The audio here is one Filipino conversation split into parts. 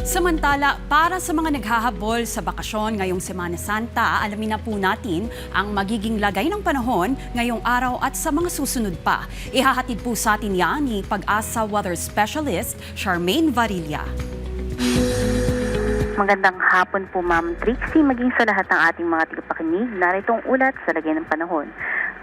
Samantala, para sa mga naghahabol sa bakasyon ngayong Semana Santa, alamin na po natin ang magiging lagay ng panahon ngayong araw at sa mga susunod pa. Ihahatid po sa atin yan ni Pag-asa Weather Specialist Charmaine Varilla. Magandang hapon po Ma'am Trixie, maging sa lahat ng ating mga tagapakinig. Narito ang ulat sa lagay ng panahon.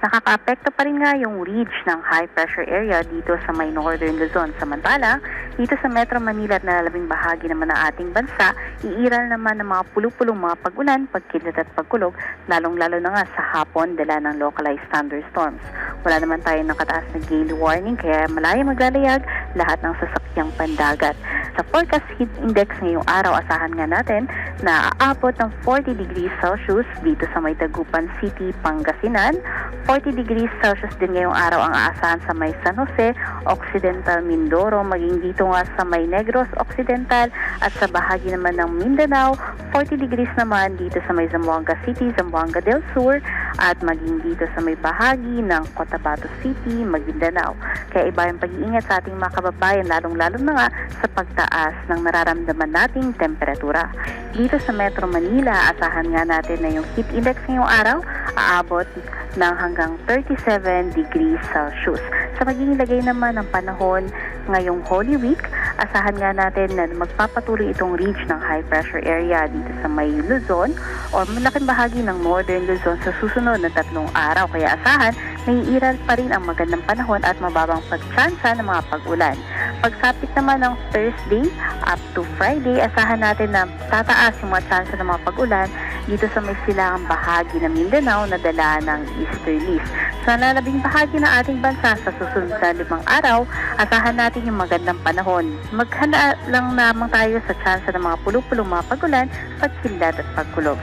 Nakakaapekto pa rin nga yung ridge ng high pressure area dito sa may northern Luzon. Samantala, dito sa Metro Manila at nalalabing bahagi naman ng ating bansa, iiral naman ng mga pulupulong mga pag-ulan, pagkidlat at pagkulog, lalong-lalo na nga sa hapon dala ng localized thunderstorms. Wala naman tayong nakataas na gale warning kaya malaya maglalayag lahat ng sasakyang pandagat. Sa forecast heat index ngayong araw, asahan nga natin na aabot ng 40 degrees Celsius dito sa may Dagupan City, Pangasinan. 40 degrees Celsius din ngayong araw ang aasahan sa may San Jose, Occidental Mindoro, maging dito nga sa may Negros Occidental at sa bahagi naman ng Mindanao. 40 degrees naman dito sa may Zamboanga City, Zamboanga del Sur at maging dito sa may bahagi ng Cotabato City, Maguindanao. Kaya iba yung pag-iingat sa ating mga kababayan, lalong-lalo na nga sa pagtaas ng nararamdaman nating temperatura. Dito sa Metro Manila, asahan nga natin na yung heat index ngayong araw aabot ng hanggang 37 degrees Celsius. Sa magiging lagay naman ng panahon ngayong Holy Week, asahan nga natin na magpapatuloy itong ridge ng high pressure area dito sa may Luzon o malaking bahagi ng northern Luzon sa susunod na 3 araw. Kaya asahan, naiiral pa rin ang magandang panahon at mababang pagtsansa ng mga pag-ulan. Pagsapit naman ng Thursday up to Friday, asahan natin na tataas yung mga tsansa ng mga pag-ulan dito sa may silangang bahagi ng Mindanao na dala ng easterlies. Sa lalabing bahagi ng ating bansa sa susunod na 5 araw, asahan natin yung magandang panahon. Maghanda lang lamang tayo sa tsansa ng mga pulupulong mga pag-ulan, pagkidlat at pagkulog.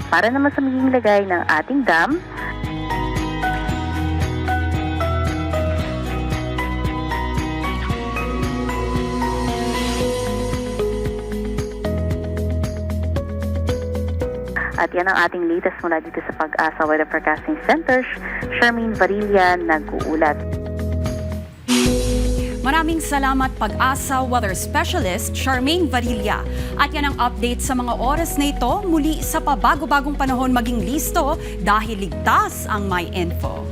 Para naman sa magiging lagay ng ating dam, at yan ang ating latest mula dito sa Pag-asa Weather Forecasting Center. Charmaine Varilla nag-uulat. Maraming salamat Pag-asa Weather Specialist Charmaine Varilla. At yan ang update sa mga oras na ito. Muli sa pabago-bagong panahon maging listo dahil ligtas ang may info.